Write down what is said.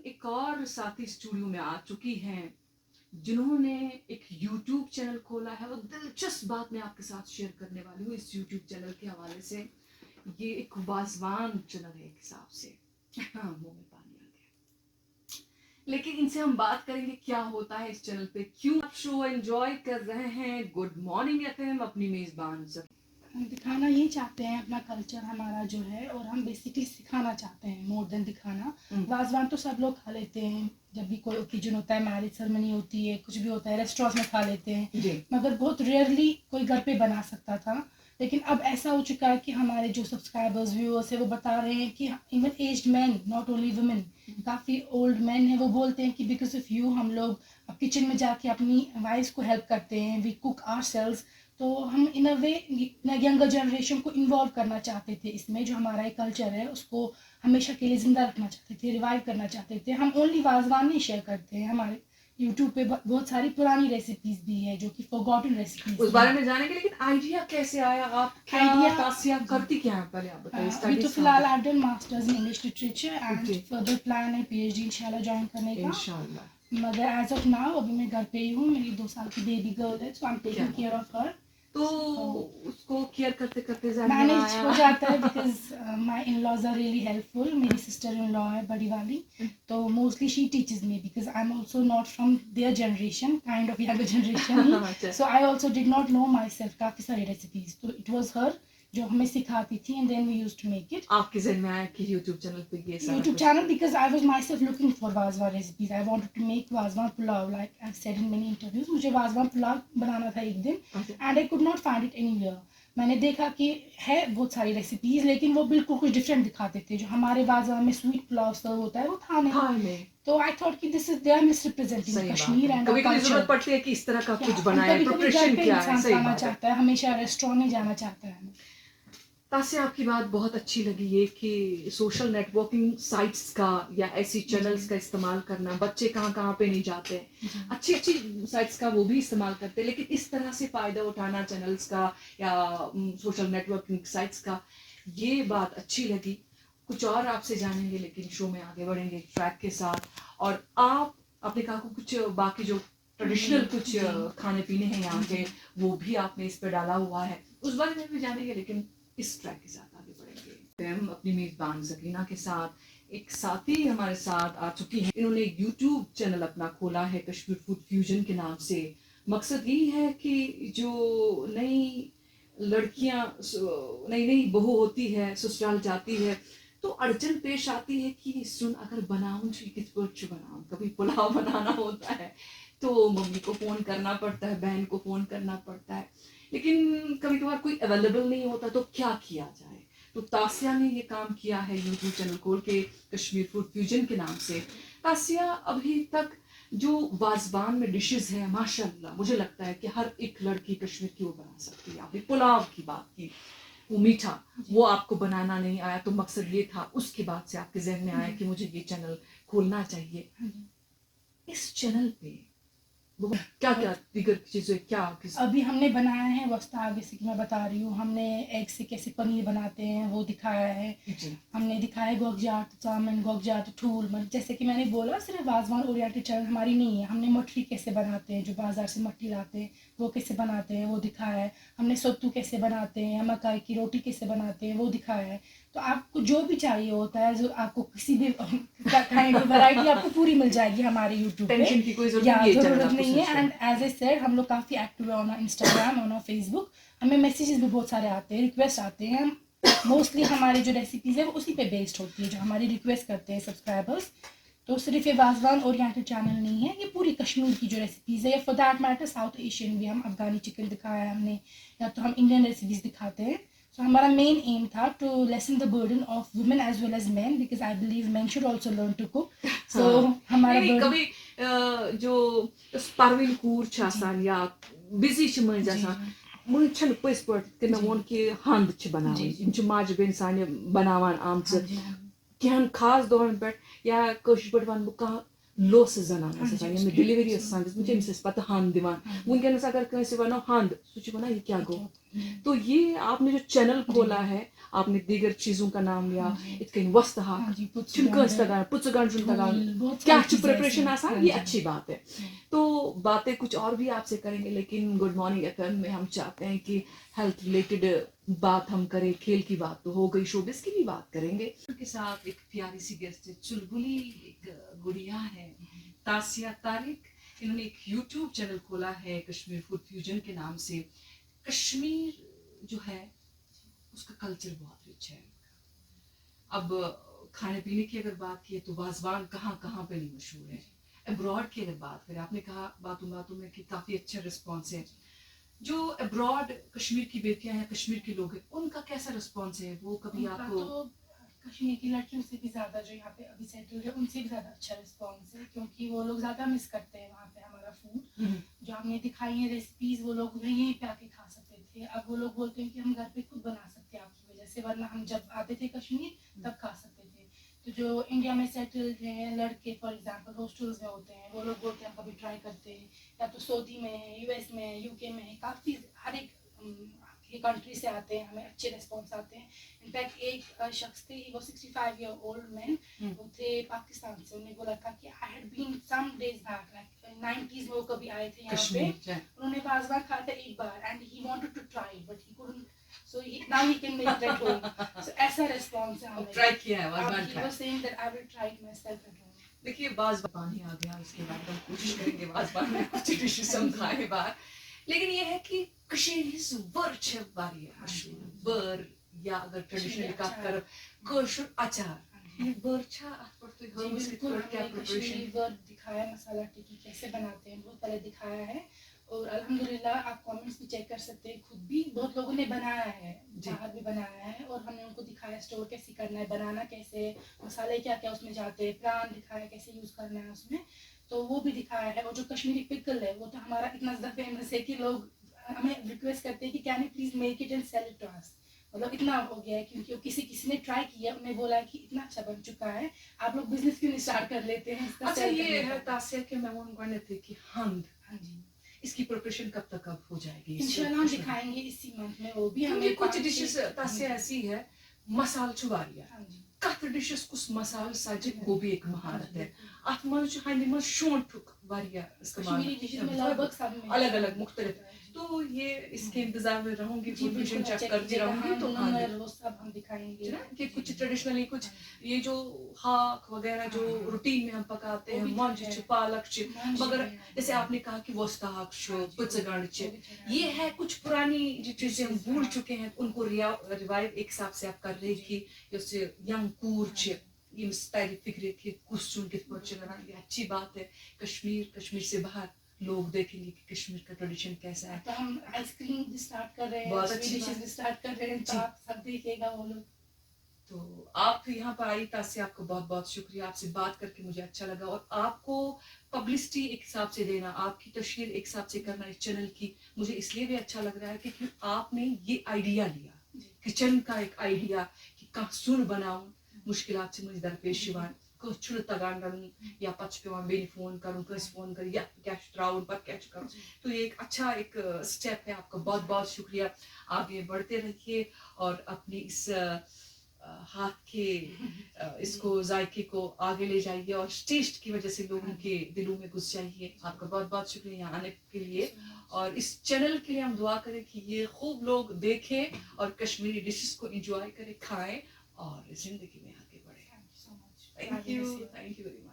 ایک اور ساتھی اسٹوڈیو میں آ چکی ہیں جنہوں نے ایک یوٹیوب چینل کھولا ہے. وہ دلچسپ بات میں آپ کے ساتھ شیئر کرنے والی ہوں اس یوٹیوب چینل کے حوالے سے. یہ ایک وازوان چینل ہے ایک حساب سے. منہ میں پانی آ گیا. لیکن ان سے ہم بات کریں گے کیا ہوتا ہے اس چینل پہ, کیوں آپ شو انجوائے کر رہے ہیں. گڈ مارننگ FM اپنی میزبان سے ہم دکھانا یہ چاہتے ہیں اپنا کلچر ہمارا جو ہے, اور ہم بیسکلی سکھانا چاہتے ہیں مور دین دکھانا. وازوان تو سب لوگ کھا لیتے ہیں, جب بھی کوئی اوکیجن ہوتا ہے, میرج سرمنی ہوتی ہے, کچھ بھی ہوتا ہے, ریسٹورینٹ میں کھا لیتے ہیں, مگر بہت ریئرلی کوئی گھر پہ بنا سکتا تھا. لیکن اب ایسا ہو چکا ہے کہ ہمارے جو سبسکرائبرز ویورس ہیں وہ بتا رہے ہیں کہ even aged men, not only women, کافی اولڈ مین ہیں, وہ بولتے ہیں کہ بیکاز آف یو ہم لوگ اب کچن میں جا کے اپنی وائفس کو ہیلپ کرتے ہیں, وی کوک آور سیلز. تو ہم ان اے وے ینگر جنریشن کو انوالو کرنا چاہتے تھے اس میں, جو ہمارا ایک کلچر ہے اس کو ہمیشہ کے لیے زندہ رکھنا چاہتے تھے, ریوائیو کرنا چاہتے تھے. ہم اونلی وازوان نہیں شیئر کرتے ہیں, ہمارے یوٹیوب پہ بہت ساری پرانی ریسیپیز بھی ہے جو کہ فورگاٹن ریسیپیز, اس بارے میں جانیں گے. لیکن آئیڈیا کیسے آیا, آپ کیا تاسیہ کرتی کیا ہیں, پہلے آپ بتائیے. ابھی تو فی الحال آپ done masters in English literature and further plan ہے PhD انشاءاللہ جوائن کرنے کا انشاءاللہ. مگر ایز آف ناؤ ابھی میں گھر پہ ہی ہوں. میری 2 سال کی بیبی گرل ہے, so I am taking care of her. تو اس کو کیئر کرتے کرتے مینیج ہو جاتا ہے because my in laws are really helpful. میری سسٹر ان لا ہے بڑی والی, تو mostly she teaches me because I am also not from their generation, kind of younger generation, so I also did not know myself کافی ساری recipes. تو it was ہر جو ہمیں سکھاتی تھی, and then we used to make it. آپ کے ذہن میں آیا کہ یوٹیوب چینل پہ یہ YouTube channel because I was myself looking for wazwan recipes. I wanted to make wazwan pulao like I said in many interviews. مجھے وازوان پلاؤ بنانا تھا ایک دن, and I could not find it anywhere. میں نے دیکھا کہ ہے بہت ساری ریسیپیز, لیکن وہ بالکل کچھ ڈفرینٹ دکھاتے تھے. جو ہمارے وازوان میں سویٹ پلاؤ سرو ہوتا ہے وہ تھا نہیں. تو آئی تھاٹ کہ this is they are misrepresenting Kashmir and کبھی کبھی ضرورت پڑتی ہے کہ اس طرح کا کچھ بنائے, پریپریشن کیا ہے. انسان کھانا چاہتا ہے, ہمیشہ ریسٹورینٹ نہیں جانا چاہتا ہے. تاسیہ آپ کی بات بہت اچھی لگی یہ کہ سوشل نیٹ ورکنگ سائٹس کا یا ایسی چینلز کا استعمال کرنا. بچے کہاں کہاں پہ نہیں جاتے, اچھی اچھی سائٹس کا وہ بھی استعمال کرتے, لیکن اس طرح سے فائدہ اٹھانا چینلز کا یا سوشل نیٹ ورکنگ سائٹس کا, یہ بات اچھی لگی. کچھ اور آپ سے جانیں گے, لیکن شو میں آگے بڑھیں گے ٹریک کے ساتھ. اور آپ نے کہا کہ کچھ باقی جو ٹریڈیشنل کچھ کھانے پینے ہیں یہاں کے, وہ بھی آپ نے اس پہ ڈالا ہوا ہے, اس بارے میں بھی جانیں گے. لیکن اس ٹریک کے ساتھ آگے بڑھیں گے. ہم اپنی میزبان سکینہ کے ساتھ ایک ساتھی ہمارے ساتھ آ چکی ہیں. انہوں نے یوٹیوب چینل اپنا کھولا ہے کشمیر فوڈ فیوژن کے نام سے. مقصد یہ ہے کہ جو نئی لڑکیاں نئی بہو ہوتی ہے, سسرال جاتی ہے, تو اڑچن پیش آتی ہے کہ سن اگر بناؤں کس پر بناؤں. کبھی پلاؤ بنانا ہوتا ہے تو ممی کو فون کرنا پڑتا ہے, بہن کو فون کرنا پڑتا ہے, لیکن کبھی کبھار کوئی اویلیبل نہیں ہوتا, تو کیا کیا جائے. تو تاسیہ نے یہ کام کیا ہے یوٹیوب چینل کھول کے کشمیر فوڈ فیوژن کے نام سے. تاسیہ ابھی تک جو وازوان میں ڈشز ہیں ماشاء اللہ مجھے لگتا ہے کہ ہر ایک لڑکی کشمیر کی وہ بنا سکتی ہے. آپ نے پلاؤ کی بات کی, وہ میٹھا, وہ آپ کو بنانا نہیں آیا, تو مقصد یہ تھا, اس کے بعد سے آپ کے ذہن میں آیا کہ مجھے یہ چینل کھولنا چاہیے. اس چینل پہ کیا کیا دیگر چیزیں کیا ابھی ہم نے بنایا ہے وسط آگے سے کہ میں بتا رہی ہوں. ہم نے ایگ سے کیسے پنیر بناتے ہیں وہ دکھایا ہے. ہم نے دکھایا ہے گوگجاٹ چاؤمن, گوگجاٹ ٹھول. جیسے کہ میں نے بولا صرف وازوان اورینٹڈ چینل ہماری نہیں ہے. ہم نے مٹری کیسے بناتے ہیں, جو بازار سے مٹری لاتے ہیں وہ کیسے بناتے ہیں وہ دکھایا ہے. ہم نے ستو کیسے بناتے ہیں, مکائی کی روٹی کیسے بناتے ہیں وہ دکھایا ہے. تو آپ کو جو بھی چاہیے ہوتا ہے, جو آپ کو کسی بھی کھانے کی ورائٹی آپ کو پوری مل جائے گی ہمارے یوٹیوب پہ, ضرورت نہیں ہے. اینڈ ایز اے سیڈ ہم لوگ کافی ایکٹیو ہے آن انسٹاگرام, آن فیس بک. ہمیں میسیجز بھی بہت سارے آتے ہیں, ریکویسٹ آتے ہیں. موسٹلی ہماری جو ریسیپیز ہے وہ اسی پہ بیسڈ ہوتی ہے جو ہماری ریکویسٹ کرتے ہیں سبسکرائبرس. تو صرف یہ وازوان اورینٹڈ چینل نہیں ہے, یہ پوری کشمیر کی جو ریسیپیز ہے, یا for that matter south Asian بھی. ہم افغانی چکن دکھایا ہے ہم نے, یا تو ہم انڈین ریسیپیز دکھاتے ہیں. سو ہمارا مین ایم تھا to lessen the burden of women as well as men, because I believe men should also learn to cook. So ہمارا کبھی جو پروین کوٗر چھِ آسان یا بِزی چھِ مٔنٛزۍ آسان, مٔنٛزۍ چھَنہٕ پٔزۍ پٲٹھۍ تہِ مےٚ ووٚن کہِ ہَنٛد چھِ بَناوٕنۍ, یِم چھِ ماجہِ بیٚنہِ سانہِ بَناوان آمژٕ کینٛہَن خاص دۄہَن پٮ۪ٹھ, یا کٲشِر پٲٹھۍ وَنہٕ بہٕ کانٛہہ لوسہٕ زَنان ٲس آسان ییٚمِس ڈِلِؤری ٲس آسان دِژمٕژ, أمِس ٲسۍ پَتہٕ ہَنٛد دِوان. وٕنکٮ۪نَس اگر کٲنٛسہِ وَنو ہَنٛد, سُہ چھُ وَنان یہِ کیٛاہ گوٚو, تو یہ آپ نے جو چینل کھولا ہے آپ نے دیگر چیزوں کا نام لیا اتکن وسطہ چنکستگان پچگان چنتگان کیا پریپریشن آسان یہ اچھی بات ہے. تو باتیں کچھ اور بھی آپ سے کریں گے لیکن گڈ مارننگ ایف ایم میں ہم چاہتے ہیں کہ ہیلتھ ریلیٹڈ بات ہم کریں. کھیل کی بات تو ہو گئی, شوبز کی بھی بات کریں گے. ان کے ساتھ ایک پیاری سی گیسٹ ہے, چلبلی ایک گڑیا ہے, تاسیہ طارق. انہوں نے ایک یوٹیوب چینل کھولا ہے کشمیر فوڈ فیوژن کے نام سے. کشمیر جو ہے اس کا کلچر بہت رچ ہے. اب کھانے پینے کی اگر بات کی تو وازوان کہاں کہاں پہ نہیں مشہور ہے. ابراڈ کی اگر بات کریں, آپ نے کہا باتوں میں کہ کافی اچھا رسپانس ہے. جو ابراڈ کشمیر کی بیٹیاں ہیں, کشمیر کے لوگ ہیں, ان کا کیسا رسپانس ہے؟ وہ کبھی آپ کو کشمیر کی لڑکیوں سے بھی زیادہ جو یہاں پہ ابھی سیٹل ہے ان سے بھی زیادہ اچھا رسپانس ہے, کیونکہ وہ لوگ زیادہ مس کرتے ہیں وہاں پہ ہمارا فوڈ. جو ہم نے دکھائی ہیں ریسیپیز وہ لوگ یہیں پہ آ کے کھا سکتے تھے, اب وہ لوگ بولتے ہیں کہ ہم گھر پہ خود بنا سکتے ہیں آپ کی وجہ سے, ورنہ ہم جب آتے تھے کشمیر تب کھا سکتے تھے. تو جو انڈیا میں سیٹلڈ ہیں لڑکے فار ایگزامپل ہاسٹلز میں ہوتے ہیں, وہ لوگ بولتے ہیں ہم کبھی ٹرائی کرتے ہیں, یا تو سعودی میں ہے, یو ایس میں ہے, یو کے میں ہے, کافی ہر ایک کنٹری سے آتے ہیں, ہمیں اچھے رسپانس آتے ہیں. انفیکٹ ایک شخص تھے, وہ 65 ایئر اولڈ مین, وہ تھے پاکستان سے. انہوں نے بولا تھا کہ I had been some days back like 90s میں وہ کبھی آئے تھے یہاں پہ, انہوں نے وازوان کھایا تھا ایک بار and he wanted to try but he couldn't, so now he can make it at home. So ایسا رسپانس ہے ہمیں. ٹرائی کیا ہے wazwan He was saying that I will try it myself at home. دیکھیے باز پانی آ گیا, اس کے بعد ہم کوشش کریں گے وازوان میں کچھ ڈشز ہم کھائیں باہر. لیکن یہ ہے کہ کشمیر ہز ور چھ واریاہ مشہور. ور یا اگر ٹریڈیشنل بات کرو کٲشُر اچار, یہ ور چھا اتھ پر تو ہٲوِس کِتھ پٲٹھۍ کیا پریپریشن ور دکھایا, مسالہ ٹکی کیسے بناتے ہیں بہت پہلے دکھایا ہے. اور الحمدللہ آپ کامنٹس بھی چیک کر سکتے ہیں, خود بھی بہت لوگوں نے بنایا ہے, باہر بھی بنایا ہے, اور ہم نے ان کو دکھایا اسٹور کیسے کرنا ہے, بنانا کیسے, مسالے کیا کیا اس میں جاتے ہیں, پران دکھایا کیسے یوز کرنا ہے اس میں, تو وہ بھی دکھایا ہے. اور جو کشمیری پکل ہے وہ تو ہمارا اتنا زیادہ فیمس ہے کہ لوگ ہمیں ریکویسٹ کرتے ہیں کہ can you please make it and sell it to us. مطلب اتنا ہو گیا ہے کیونکہ کسی نے ٹرائی کیا, انہوں نے بولا کہ اتنا اچھا بن چکا ہے, آپ لوگ بزنس کیوں نہیں اسٹارٹ کر لیتے ہیں. اچھا یہ ہے تاسیہ کے میں گوڈنیتھ تھی کہ ہند, ہاں جی, اس کی پریپریشن کب تک اب ہو جائے گی؟ انشاءاللہ ہم دکھائیں گے اسی منتھ میں. وہ بھی ہمیں کچھ ڈشز تاسیہ ایسی ہے مسال چھُ واریاہ, کتھ ڈشس کس مسال سجہِ وہ بھی ایک مہارت ہے. اتھ منٛز چھُ ہندِ منٛز شونٹھُک واریاہ استعمال, الگ الگ مختلف. تو یہ اس کے انتظار میں رہوں گی, فوڈ فیوژن چیک کرتی رہوں گی. تو وہ سب ہم دکھائیں گے کہ کچھ ٹریڈیشنلی کچھ یہ جو ہاک وغیرہ جو روٹین میں ہم پکاتے ہیں, مونج چھ, پالک چھ, مگر جیسے آپ نے کہا کہ وسطاق چھ, پچگنڈ چھ, یہ ہے کچھ پرانی جو چیزیں ہم بھول چکے ہیں, ان کو ریوائو ایک حساب سے آپ کر رہی تھی. یس ینگ کور چھ یمس تری فکر کہ کس چون کت پٲٹھۍ چھِ رنان, یہ اچھی بات ہے. کشمیر سے باہر لوگ دیکھیں گے کہ کشمیر کا ٹریڈیشن کیسا ہے. تو ہم آئس کریم بھی اسٹارٹ کر رہے ہیں, بہت اچھی ڈشز بھی اسٹارٹ کر رہے ہیں, تو آپ سب دیکھیے گا وہ لوگ. تو آپ یہاں پر آئی تاسیہ, آپ کو بہت بہت شکریہ. آپ سے بات کر کے مجھے اچھا لگا, اور آپ کو پبلسٹی ایک حساب سے دینا, آپ کی تشہیر ایک حساب سے کرنا اس چینل کی, مجھے اس لیے بھی اچھا لگ رہا ہے کہ آپ نے یہ آئیڈیا لیا, کچن کا ایک آئیڈیا کہ کانٛہہ سیُن بناؤن, مشکلات چھِ مٔنٛزۍ درپیش یِوان, کٲنٛسہِ چھُنہٕ تگان رنُن, یا پتہٕ چھُ پیوان بیٚنہِ فون کرُن, کٲنٛسہِ فون کرُن, یتھ کیٛاہ چھُ تراوُن, پتہٕ کیٛاہ چھُ کرُن. تو یہ ایک اچھا ایک اسٹیپ ہے. آپ کا بہت بہت شکریہ. آپ یہ بڑھتے رہیے اور اپنی اس ہاتھ کے اس کو ذائقے کو آگے لے جائیے, اور ٹیسٹ کی وجہ سے لوگوں کے دلوں میں گھس جائیے. آپ کا بہت بہت شکریہ یہاں آنے کے لیے, اور اس چینل کے لیے ہم دعا کریں کہ یہ خوب لوگ دیکھیں اور کشمیری ڈشز کو انجوائے کریں, کھائیں اور زندگی میں آگے بڑھیں. Thank you very much.